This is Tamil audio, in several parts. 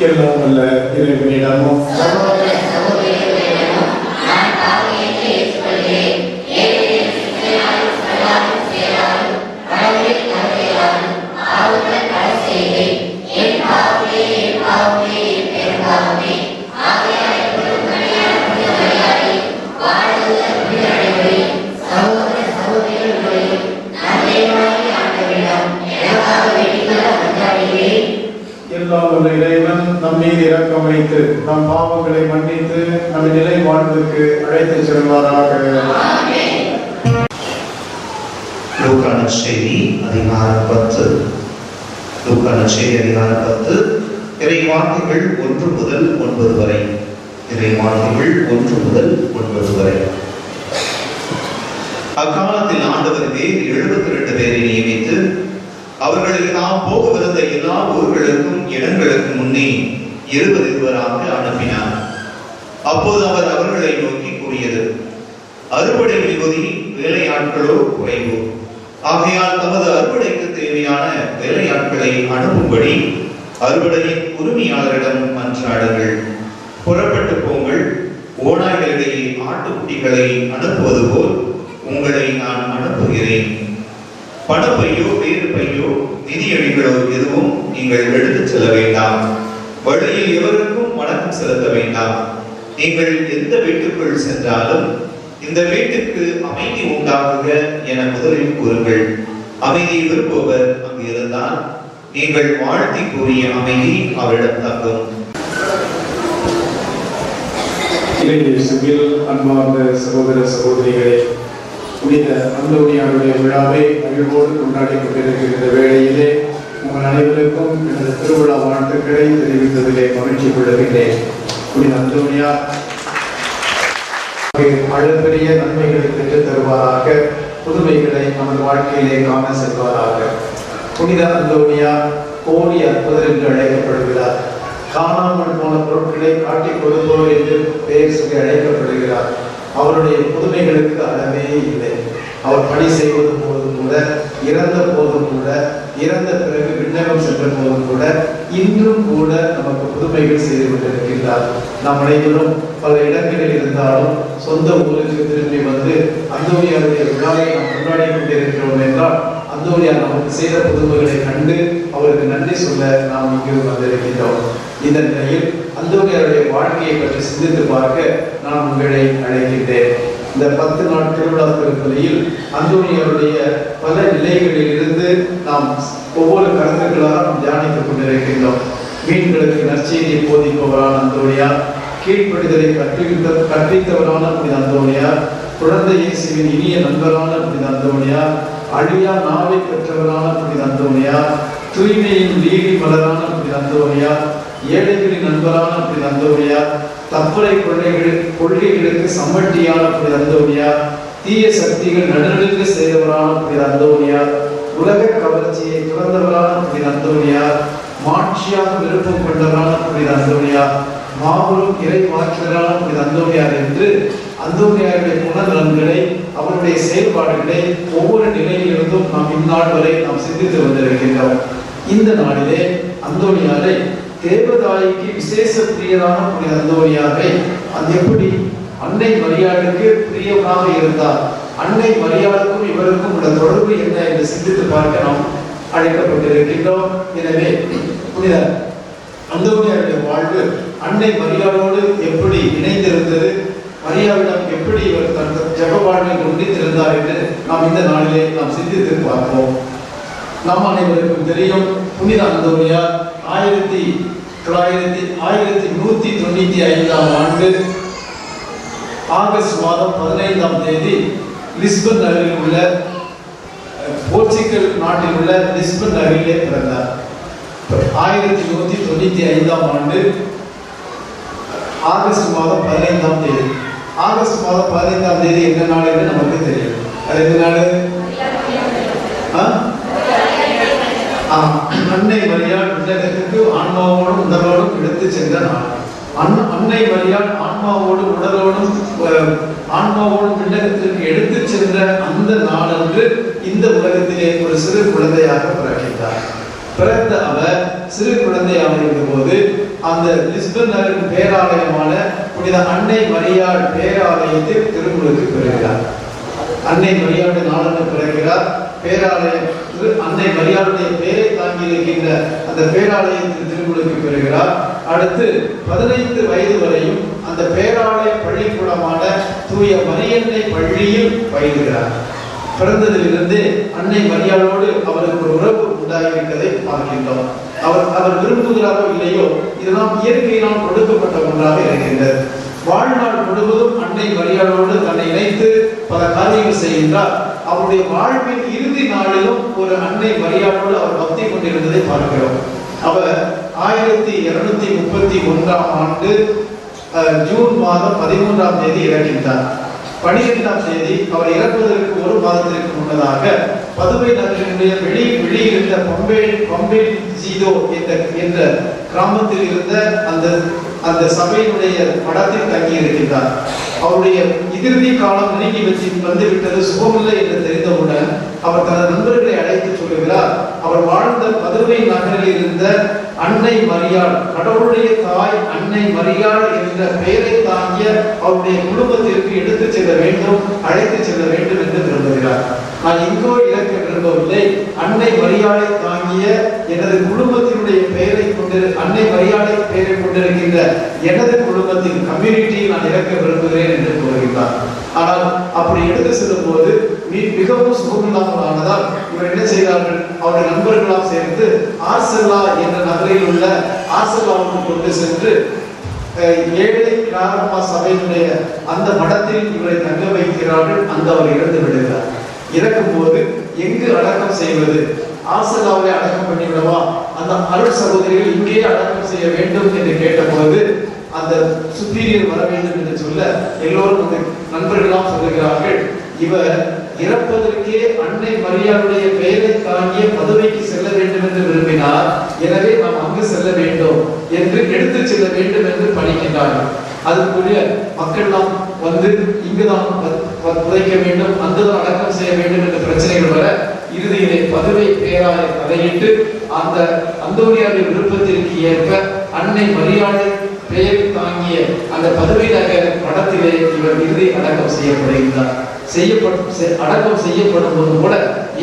எல்லாம் வல்ல இறைவனிடமும் இறைவன் நம் மீது இரக்கம் வைத்து நம் பாவங்களை மன்னித்து நம் நிலை வாழ்வுக்கு அழைத்து செல்வாராக. லூக்கா நற்செய்தி அதிகாரம் 10. லூக்கா நற்செய்தி அதிகாரம் 10 இறை வார்த்தைகள் 1 முதல் 9 வரை. இறை வார்த்தைகள் 1 முதல் 9 வரை. அக்காலத்தில் ஆண்டவர் வேறு 72 பேரை நியமித்து அவர்களுக்கு நாம் போகவிருந்த எல்லா ஊர்களுக்கும் இடங்களுக்கு முன்னே 20 அனுப்பினார். அப்போது அவர் அவர்களை நோக்கி கூறியது, அறுவடை மிகுதி, வேலையாட்களோ குறைவு. ஆகையால் தமது அறுவடைக்கு தேவையான வேலையாட்களை அனுப்பும்படி அறுவடையின் உரிமையாளரிடம் மன்றாடுங்கள். புறப்பட்டு போங்கள். ஓநாய்களிடையே ஆட்டுக்குட்டிகளை அனுப்புவது போல் உங்களை நான் அனுப்புகிறேன். பணப்பையோ வேறு பையோ நிதியடிகளோ எதுவும் நீங்கள் எடுத்துச் செல்ல வேண்டாம். வழியில் எவருக்கும் வணக்கம் செலுத்த வேண்டாம். நீங்கள் எந்த வீட்டுக்குள் சென்றாலும் இந்த வீட்டுக்கு அமைதி உண்டாகுக என முதலில் கூறுங்கள். அமைதியை விரும்புவர் அங்கு இருந்தால் நீங்கள் வாழ்த்தி கூறிய அமைதி அவரிடம் தங்கும். அன்பார்ந்த சகோதர சகோதரிகளே, புனித அந்தோனியாருடைய விழாவை மகிழ்வோடு கொண்டாடி கொண்டிருக்கின்ற வேளையிலே உங்கள் அனைவருக்கும் எனது திருவிழா வாழ்த்துக்களை தெரிவித்ததிலே மகிழ்ச்சி கொள்ளுகின்றேன். புனித அந்தோனியார் அளப்பெரிய நன்மைகளை பெற்றுத் தருவாராக, புதுமைகளை நமது வாழ்க்கையிலே காண செல்வாராக. புனித அந்தோனியார் கோடி அற்புதர் என்று அழைக்கப்படுகிறார். காணாமல் போன பொருட்களை காட்டிக் கொடுப்போர் என்று பெயர் சொல்லி அழைக்கப்படுகிறார். அவருடைய புதுமைகளுக்கு அளவே இல்லை. அவர் பணி செய்வது போதும் கூட, இறந்த போதும் கூட, இறந்த பிறகு விண்ணகம் சென்ற போதும் கூட, இன்றும் கூட நமக்கு புதுமைகள் செய்து கொண்டிருக்கின்றார். நாம் அனைவரும் பல இடங்களில் இருந்தாலும் சொந்த ஊருக்கு திரும்பி வந்து அந்தோனியாருடைய விழாவை நாம் கொண்டாடி கொண்டிருக்கிறோம் என்றால் அந்தோனியார் நமக்கு செய்த புதுமைகளை கண்டு அவருக்கு நன்றி சொல்ல நாம் இங்கு வந்திருக்கின்றோம். இந்த நிலையில் அந்தோனியாருடைய வாழ்க்கையை பற்றி சிந்தித்து பார்க்க நான் உங்களை அழைக்கின்றேன். இந்த 10 நாள் திருவிழா திருப்பலியில் அந்தோனியாருடைய பல நிலைகளில் இருந்து நாம் ஒவ்வொரு கருத்துக்களாக தியானித்துக் கொண்டிருக்கின்றோம். மீன்களுக்கு நற்செய்தியை போதிப்பவரான அந்தோனியார், கீழ்ப்படிதலை கற்பித்தவரான புனித அந்தோனியார், குழந்தை இயேசுவின் இனிய நண்பரான புனித அந்தோனியார், அழியா நாவை பெற்றவரான புனித அந்தோனியார், தூய்மையின் நீதி மலரான புனித அந்தோனியார், ஏழைகளின் நண்பரான புனித அந்தோனியார், தப்பறை கொள்கைகளுக்கு சம்மட்டியான புனித அந்தோனியார், தீய சக்திகள் நடுநிலைக்கு செய்தவரான புனித அந்தோனியார், உலக கவர்ச்சியை துறந்தவரான புனித அந்தோனியார், மாட்சியாக விருப்பம் கொண்டவரான புனித அந்தோனியார், மாபெரும் இறை மாற்றரான புனித அந்தோனியார் என்று அந்தோனியாருடைய குணநலன்களை, அவருடைய செயல்பாடுகளை ஒவ்வொரு நிலையிலிருந்தும் நாம் இந்நாள் வரை நாம் சிந்தித்து வந்திருக்கின்றோம். இந்த நாளிலே அந்தோனியாரை தேவதாய்க்கு விசேஷ பிரியரான புனித அந்தோனியாரை அது எப்படி அன்னை மரியாளுக்கு பிரியமாக இருந்தார், அன்னை மரியாளுக்கும் இவருக்கும் உள்ள தொடர்பு என்ன என்று சிந்தித்து பார்க்க நாம் அழைக்கப்பட்டிருக்கின்றோம். எனவே புனித அந்தோனியாருடைய வாழ்வு அன்னை மரியாளோடு எப்படி இணைந்திருந்தது, மரியாவிடம் எப்படி இவர் தன் ஜப வாழ்வில் ஒன்றித்திருந்தார் என்று நாம் இந்த நாளிலே நாம் சிந்தித்து பார்ப்போம். நம் அனைவருக்கும் தெரியும், புனித அந்தோனியார் 1195 ஆண்டு ஆகஸ்ட் மாதம் 15ஆம் தேதி லிஸ்பன் நகரில் உள்ள போர்ச்சுகல் நாட்டில் உள்ள லிஸ்பன் நகரிலே பிறந்தார். 1195ஆம் ஆண்டு ஆகஸ்ட் மாதம் 15ஆம் தேதி. ஆகஸ்ட் மாதம் 15ஆம் தேதி என்ன நாள் என்று நமக்கு தெரியும். அது எந்த நாள்? அன்னை மரியாள் விண்ணகத்துக்கு ஆன்மாவோடும் உடலோடும் எடுத்து சென்ற நாள். அன்னை மரியாள் ஆன்மாவோடும் விண்ணகத்திற்கு எடுத்து சென்ற அந்த நாளன்று இந்த உலகத்திலே ஒரு சிறு குழந்தையாக பிறக்கின்றார். பிறந்த அவர் சிறு குழந்தையாக இருந்த போது அந்த லிஸ்பன் நகரின் பேராலயமான புனித அன்னை மரியாள் பேராலயத்தில் திருமுழுக்கு பெறுகிறார். அன்னை மரியாளுடைய நாளன்று பிறக்கிறார். பேராலயம் அன்னை மரியாளுடைய பெயரை தாங்கி இருக்கின்ற அந்த பேராலயத்தில் திருமுழுக்கு பெறுகிறார். அடுத்து 15 வயது வரையும் அந்த பேராலய பள்ளிக்கூடமான தூய மரியன்னை பள்ளியில் பயில்கிறார். பிறந்ததிலிருந்து அன்னை மரியாளோடு அவருக்கு ஒரு உறவு உண்டாகியிருப்பதை பார்க்கின்றோம். அவர் விரும்புகிறாரோ இல்லையோ, இதெல்லாம் இயற்கையினால் கொடுக்கப்பட்ட ஒன்றாக இருக்கின்றது. வாழ்நாள் முழுவதும் அன்னை மரியாளோடு தன்னை இணைத்து பல காரியங்கள் செய்கின்றார். அவருடைய வாழ்வின் இறுதி நாளிலும் ஒரு அன்னை மரியாளோடு அவர் பக்தி கொண்டிருந்ததை பார்க்கிறோம். அவர் 1231 ஆண்டு ஜூன் மாதம் 13ஆம் தேதி இறக்கின்றார். 12ஆம் தேதி அவர் இறப்பதற்கு ஒரு மாதத்திற்கு முன்னதாக பதுவை நகரினுடைய வெளியிருந்த பம்பே ஜீதோ என்ற கிராமத்தில் இருந்த அந்த சபையினுடைய படத்தில் தங்கி இருக்கின்றார். அவருடைய இறுதி காலம் நெருங்கி வந்துவிட்டது, சுகமில்லை என்று தெரிந்தவுடன் அவர் தனது நண்பர்களை அழைத்து சொல்லுகிறார். அவர் வாழ்ந்த பதுவை நகரில் இருந்த அன்னை மரியாள், கடவுளுடைய தாய் அன்னை மரியாள் என்ற பெயரை தாங்கிய அவருடைய குடும்பத்திற்கு எடுத்து செல்ல வேண்டும், அழைத்து செல்ல வேண்டும் என்று விரும்புகிறார். நான் எங்கோ இறக்க விரும்பவில்லை, அன்னை மரியாளை தாங்கிய எனது குடும்பத்தினுடைய பெயரை கொண்டு அன்னை மரியாளை பெயரை கொண்டிருக்கின்ற எனது குடும்பத்தின் கம்யூனிட்டியை நான் இறக்க விரும்புகிறேன் என்று கூறுகிறார். ஆனால் அப்படி எடுத்து செல்லும் போது மிகவும் சுகமில்லாமல் ஆனதால் இவர் என்ன செய்தார்கள், அவருடைய நண்பர்களால் சேர்ந்து ஆர்செல்லா என்ற நகரில் உள்ள ஆர்செல்லாவுக்கு கொண்டு சென்று ஏழை கிராம சபையினுடைய அந்த மடத்தில் இவரை தங்க வைக்கிறார்கள். அந்த அவர் இறந்து விடுகிறார். இறக்கும் போது எங்கு அடக்கம் செய்வது, ஆர்செல்லாவை அடக்கம் பண்ணிவிடவா, அந்த அருள் சகோதரிகள் இங்கே அடக்கம் செய்ய வேண்டும் என்று கேட்டபோது அந்த சுப்பீரியர் வர வேண்டும் என்று சொல்ல எல்லோரும் அந்த நண்பர்களாம் சொல்லுகிறார்கள், இவர் இறப்பதற்கே அன்னை மரியாளுடைய பெயரை தாங்கிய பதுவைக்கு செல்ல வேண்டும் என்று விரும்பினார், எனவே நாம் அங்கு செல்ல வேண்டும் என்று எடுத்து செல்ல வேண்டும் என்று பணிக்கின்றார்கள். அதுக்குரிய மக்கள்லாம் வந்து இங்குதான் புதைக்க வேண்டும், அங்குதான் அடக்கம் செய்ய வேண்டும் என்ற பிரச்சனைகள் வர இறுதியிலே பதுவை பேராய தலையிட்டு அந்த அந்தோனியாவின் விருப்பத்திற்கு ஏற்ப அன்னை மரியாதை பெயரை தாங்கிய அந்த பதுவை நகர் படத்திலே இவர் இறுதி அடக்கம் செய்யப்படுகின்றார். அடக்கம் செய்யப்படும் போது கூட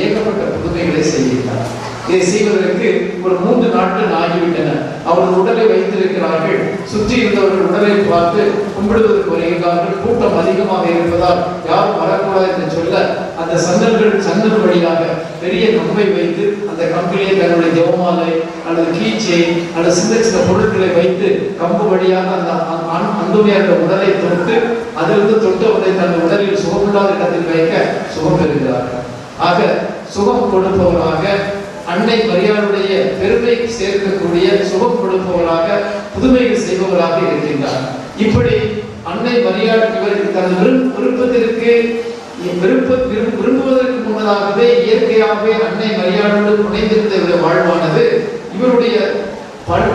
ஏகப்பட்ட புதுமைகளை செய்கின்றார். இதை செய்வதற்கு ஒரு 3 நாட்கள் ஆகிவிட்டன. அவரது உடலை வைத்திருக்கிறார்கள். சுற்றி இருந்தவர்கள் உடலை பார்த்து கும்பிடுவதற்கு வருகிறார்கள். கூட்டம் அதிகமாக இருப்பதால் யாரும் வரக்கூடாது என்று சொல்ல அந்த சன்னல் வழியாக பெரிய கம்பை வைத்து அந்த கம்பிலே தன்னுடைய ஜெபமாலை அல்லது கீச்சை அல்லது சின்ன பொருட்களை வைத்து கம்பு வழியாக அந்த அந்தோனியார் உடலை தொட்டு அதிலிருந்து தொட்டவரை தன் உடலில் சுகமில்லாத இடத்தில் வைக்க சுகம் பெறுகிறார்கள். ஆக சுகம் கொடுப்பவராக, அன்னை மரியாளுடைய பெருமை சேர்க்கக்கூடிய சுகம் கொடுப்பவராக, புதுமைகள் செய்பவராக இருக்கின்றார். இப்படி அன்னை மரியாள் இவருக்கு தனது விருப்பத்திற்கு விரும்புவதற்கு முன்னதாகவே இயற்கையாகவே அன்னை மரியாளோடு புனைந்திருந்த இவருடைய வாழ்வானது இவருடைய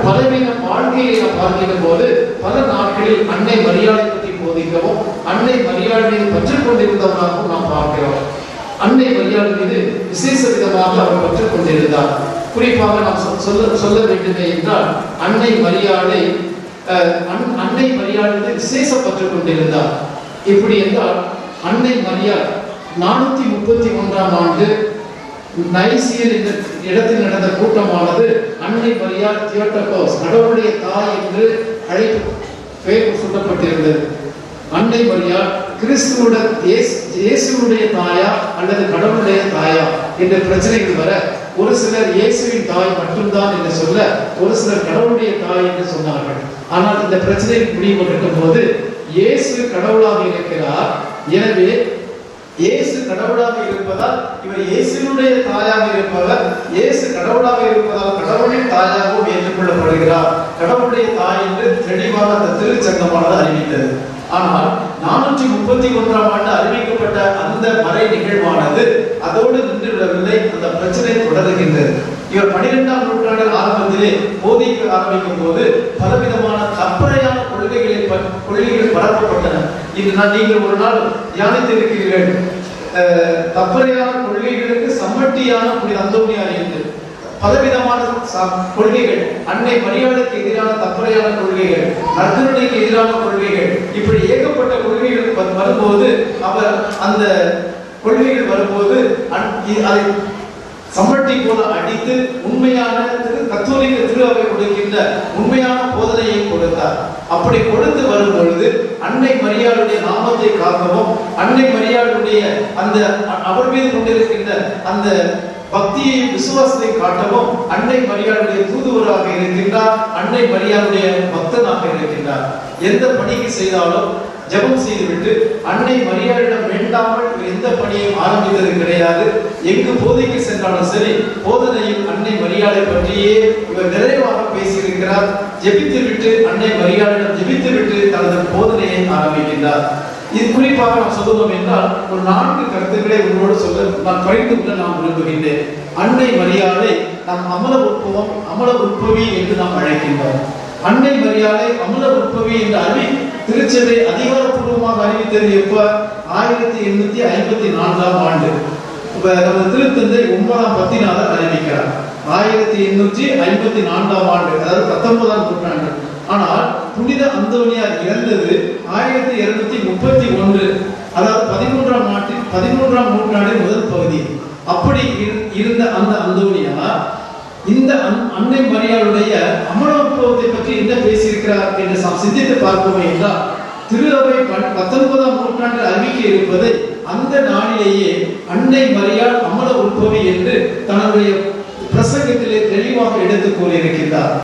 பலவீன வாழ்க்கையை நாம் பார்க்கின்ற போது பல நாட்களில் அன்னை மரியாளை பற்றி போதிக்கவும் அன்னை மரியாள் மீது பற்று கொண்டிருந்தவராகவும் நாம் பார்க்கிறோம். அன்னை மரியாள் மீது விசேஷ விதமாக அவர் பற்று கொண்டிருந்தார். குறிப்பாக நாம் சொல்ல வேண்டுமே என்றால் அன்னை மரியாளை விசேஷ பற்று கொண்டிருந்தார். எப்படி என்றால் அன்னை மரியாள் 431ஆம் ஆண்டு நைசியர் என்ற இடத்தில் நடந்த கூட்டமானது அன்னை மரியாள் தியோட்டோகோஸ், கடவுளுடைய தாய் என்று பெயர் சொல்லப்பட்டிருந்தது. அன்னை மரியாள் கிறிஸ்துவுடன் இயேசுடைய தாயா அல்லது கடவுளுடைய தாயா என்ற பிரச்சனைகள் வர ஒரு சிலர் இயேசுவின் தாய் மட்டும்தான் என்று சொல்ல, ஒரு சிலர் கடவுளுடைய தாய் என்று சொன்னார்கள். ஆனால் இந்த பிரச்சனைக்கு முடிவு கட்டும் போது இயேசு கடவுளாக இருக்கிறார், எனவே இயேசு கடவுளாக இருப்பதால் இவர் இயேசுனுடைய தாயாக இருப்பவர், இயேசு கடவுளாக இருப்பதால் கடவுளின் தாயாகவும் ஏற்றுக்கொள்ளப்படுகிறார், கடவுளுடைய தாய் என்று தெளிவாக அந்த திருச்சங்கமானது அறிவித்தது. ஆனால் 431ஆம் ஆண்டு அறிவிக்கப்பட்ட அந்த மறை நிகழ்வானது அதோடு நின்று விடவில்லை, அந்த பிரச்சனை தொடர்கின்றது. இவர் 12ஆம் நூற்றாண்டு ஆரம்பத்திலே போதிக்க ஆரம்பிக்கும் போது பலவிதமான தப்பறையான கொள்கைகள் பரப்பப்பட்டன. இது நீங்கள் ஒரு நாள் தியானித்திருக்கிறீர்கள். தப்பறையான கொள்கைகளுக்கு சம்மட்டியான புனித அந்தோனியார் என்று பலவிதமான கொள்கைகள், அன்னை மரியாளுக்கு எதிரான தப்பறையான கொள்கைகள், நற்கருணைக்கு எதிரான கொள்கைகள், இப்படி ஏகப்பட்ட கொள்கைகள் வரும்போது அவர் அந்த கொள்கைகள் வரும்போது அதை சம்பட்டி போல அடித்து உண்மையான கத்தோலிக்க திரு அவை கொடுக்கின்ற உண்மையான போதனையை கொடுத்தார். அப்படி கொடுத்து வரும் பொழுது அன்னை மரியாளுடைய நாமத்தை காக்கவும், அன்னை மரியாளுடைய அந்த அவர் மீது கொண்டிருக்கின்ற அந்த பக்தியை விசுவாசத்தை காட்டவும் அன்னை மரியாளுடைய தூதுவராக இருக்கின்றார், அன்னை மரியாளுடைய பக்தனாக இருக்கின்றார். எந்த பணிக்கு செய்தாலும் ஜெபம் செய்துவிட்டு அன்னை மரியாளிடம் வேண்டாமல் எந்த பணியையும் ஆரம்பித்தது கிடையாது. எங்கு போதைக்கு சென்றாலும் சரி, போதனையில் அன்னை மரியாளை பற்றியே இவர் நிறைவாக பேசியிருக்கிறார். ஜெபித்து விட்டு அன்னை மரியாளிடம் ஜெபித்து விட்டு தனது போதனையை ஆரம்பிக்கின்றார். இது குறிப்பாக நாம் சொல்லுவோம் என்றால் ஒரு 4 கருத்துக்களை உங்களோடு சொல்ல நான் பகிர்ந்து கொள்ள நான் விரும்புகின்றேன். அன்னை மரியாளை நாம் அமல உற்பவம், அமல உற்பவி என்று நாம் அழைக்கின்றோம். அன்னை மரியாளை அமல உற்பவி என்ற திருச்சபை அதிகாரப்பூர்வமாக அறிவித்தது எப்ப? 1854ஆம் ஆண்டு. நமது திருத்தந்தை 9ஆம் பத்தினாளர் அறிவிக்கிறார். 1854ஆம் ஆண்டு, அதாவது 19ஆம் நூற்றாண்டு. ஆனால் புனித அந்தோனியார் இறந்தது 1231, அதாவது 13ஆம் நூற்றாண்டின் முதல் பகுதி. அப்படி இருந்த அந்த அந்தோனியார் இந்த அன்னை மரியாளுடைய அமலோற்பவத்தை பற்றி என்ன பேசியிருக்கிறார் என்று நாம் சிந்தித்து பார்ப்போமே என்றால், திரு அவை 19ஆம் நூற்றாண்டில் அறிவிக்க இருப்பதை அந்த நாளிலேயே அன்னை மரியாள் அமல உற்பவி என்று தன்னுடைய பிரசங்கத்திலே தெளிவாக எடுத்துக் கூறியிருக்கிறார்.